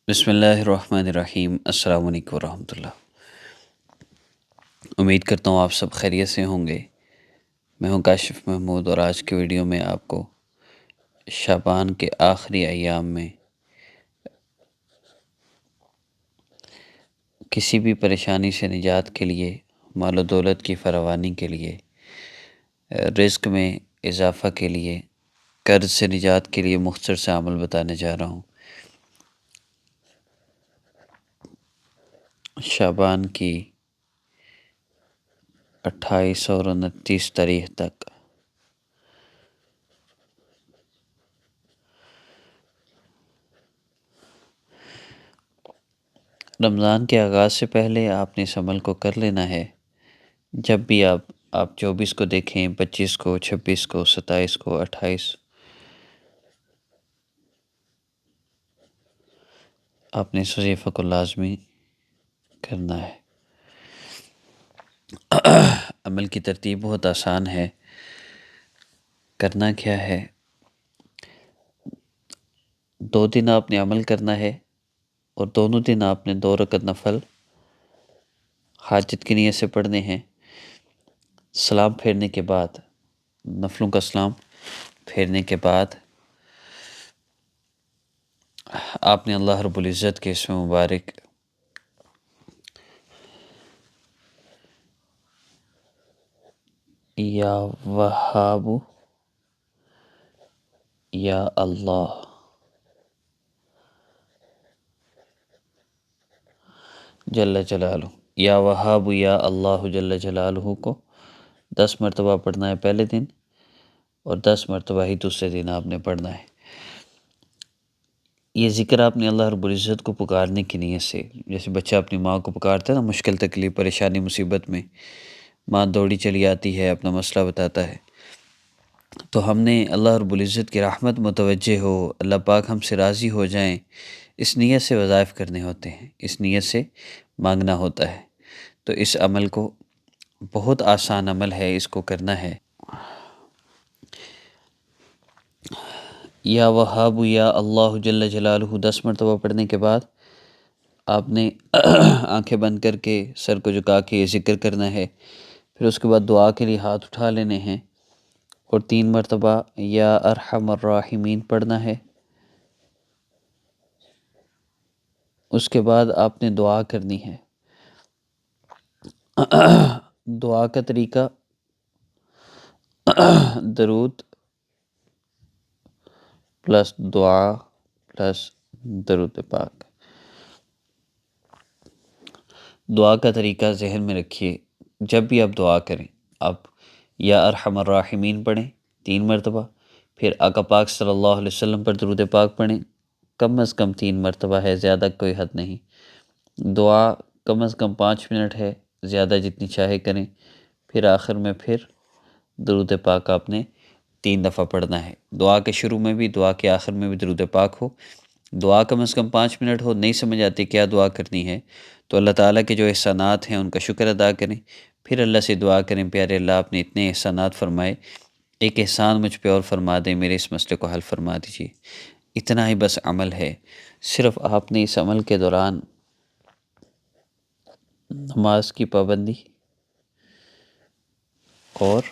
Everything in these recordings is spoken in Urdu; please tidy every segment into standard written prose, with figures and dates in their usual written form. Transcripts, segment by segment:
بسم اللہ الرحمن الرحیم۔ السلام علیکم ورحمۃ اللہ۔ امید کرتا ہوں آپ سب خیریت سے ہوں گے۔ میں ہوں کاشف محمود، اور آج کے ویڈیو میں آپ کو شعبان کے آخری ایام میں کسی بھی پریشانی سے نجات کے لیے، مال و دولت کی فراوانی کے لیے، رزق میں اضافہ کے لیے، قرض سے نجات کے لیے مختصر سے عمل بتانے جا رہا ہوں۔ شعبان کی 28 اور 29 تاریخ تک رمضان کے آغاز سے پہلے آپ نے اس عمل کو کر لینا ہے۔ جب بھی آپ 24 کو دیکھیں، 25 کو، 26 کو، 27 کو، 28، آپ نے اس وظیفہ کو لازمی کرنا ہے۔ عمل کی ترتیب بہت آسان ہے۔ کرنا کیا ہے، 2 دن آپ نے عمل کرنا ہے، اور دونوں دن آپ نے 2 رکعت نفل حاجت کی نیت سے پڑھنے ہیں۔ سلام پھیرنے کے بعد، نفلوں کا سلام پھیرنے کے بعد، آپ نے اللہ رب العزت کے اسم مبارک یا وہاب یا اللہ، جل جلالہ، یا وہاب یا اللہ جل جلالہ کو 10 مرتبہ پڑھنا ہے پہلے دن، اور 10 مرتبہ ہی دوسرے دن آپ نے پڑھنا ہے۔ یہ ذکر آپ نے اللہ رب العزت کو پکارنے کی نیت سے، جیسے بچہ اپنی ماں کو پکارتا ہے نا، مشکل تکلیف پریشانی مصیبت میں ماں دوڑی چلی آتی ہے، اپنا مسئلہ بتاتا ہے، تو ہم نے اللہ رب العزت کی رحمت متوجہ ہو، اللہ پاک ہم سے راضی ہو جائیں، اس نیت سے وظائف کرنے ہوتے ہیں، اس نیت سے مانگنا ہوتا ہے۔ تو اس عمل کو، بہت آسان عمل ہے، اس کو کرنا ہے۔ یا وہاب یا اللہ جل جلالہ 10 مرتبہ پڑھنے کے بعد آپ نے آنکھیں بند کر کے سر کو جھکا کے یہ ذکر کرنا ہے۔ پھر اس کے بعد دعا کے لیے ہاتھ اٹھا لینے ہیں، اور 3 مرتبہ یا ارحم الراحمین پڑھنا ہے۔ اس کے بعد آپ نے دعا کرنی ہے۔ دعا کا طریقہ، درود پلس دعا پلس درود پاک۔ دعا کا طریقہ ذہن میں رکھیے، جب بھی آپ دعا کریں، آپ یا ارحم الراحمین پڑھیں 3 مرتبہ، پھر آقا پاک صلی اللہ علیہ وسلم پر درود پاک پڑھیں، کم از کم 3 مرتبہ ہے، زیادہ کوئی حد نہیں۔ دعا کم از کم 5 منٹ ہے، زیادہ جتنی چاہے کریں۔ پھر آخر میں پھر درود پاک آپ نے 3 دفعہ پڑھنا ہے۔ دعا کے شروع میں بھی، دعا کے آخر میں بھی درود پاک ہو۔ دعا کم از کم 5 منٹ ہو، نہیں سمجھ آتی کیا دعا کرنی ہے تو اللہ تعالیٰ کے جو احسانات ہیں ان کا شکر ادا کریں، پھر اللہ سے دعا کریں، پیارے اللہ آپ نے اتنے احسانات فرمائے، ایک احسان مجھ پہ اور فرما دیں، میرے اس مسئلے کو حل فرما دیجیے۔ اتنا ہی بس عمل ہے۔ صرف آپ نے اس عمل کے دوران نماز کی پابندی اور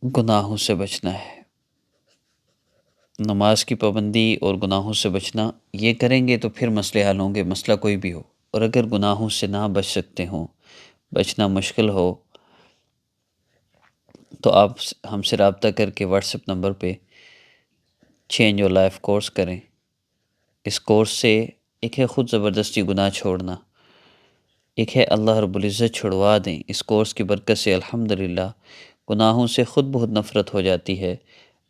گناہوں سے بچنا ہے۔ نماز کی پابندی اور گناہوں سے بچنا، یہ کریں گے تو پھر مسئلے حل ہوں گے، مسئلہ کوئی بھی ہو۔ اور اگر گناہوں سے نہ بچ سکتے ہوں، بچنا مشکل ہو، تو آپ ہم سے رابطہ کر کے واٹس ایپ نمبر پہ چینج یور لائف کورس کریں۔ اس کورس سے ایک ہے خود زبردستی گناہ چھوڑنا، ایک ہے اللہ رب العزت چھڑوا دیں۔ اس کورس کی برکت سے الحمدللہ گناہوں سے خود بہت نفرت ہو جاتی ہے،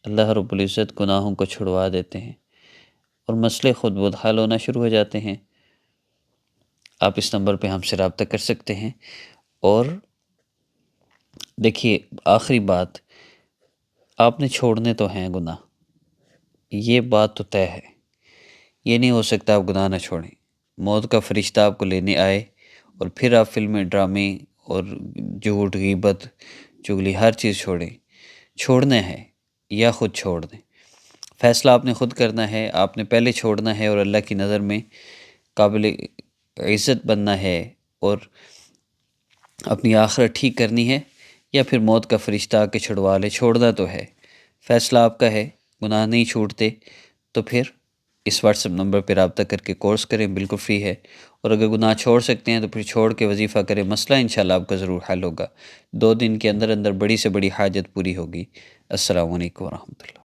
اللہ رب العزت گناہوں کو چھڑوا دیتے ہیں، اور مسئلے خود بہت حل ہونا شروع ہو جاتے ہیں۔ آپ اس نمبر پہ ہم سے رابطہ کر سکتے ہیں۔ اور دیکھیے، آخری بات، آپ نے چھوڑنے تو ہیں گناہ، یہ بات تو طے ہے، یہ نہیں ہو سکتا آپ گناہ نہ چھوڑیں۔ موت کا فرشتہ آپ کو لینے آئے اور پھر آپ فلمیں، ڈرامے اور جھوٹ، غیبت، چغلی، ہر چیز چھوڑیں، چھوڑنا ہے، یا خود چھوڑ دیں۔ فیصلہ آپ نے خود کرنا ہے، آپ نے پہلے چھوڑنا ہے اور اللہ کی نظر میں قابل عزت بننا ہے اور اپنی آخرت ٹھیک کرنی ہے، یا پھر موت کا فرشتہ آ کے چھڑوا لے۔ چھوڑنا تو ہے، فیصلہ آپ کا ہے، گناہ نہیں چھوٹتے تو پھر اس واٹس ایپ نمبر پہ رابطہ کر کے کورس کریں، بالکل فری ہے۔ اور اگر گناہ چھوڑ سکتے ہیں تو پھر چھوڑ کے وظیفہ کریں، مسئلہ انشاءاللہ آپ کا ضرور حل ہوگا، 2 دن کے اندر اندر بڑی سے بڑی حاجت پوری ہوگی۔ السلام علیکم ورحمۃ اللہ۔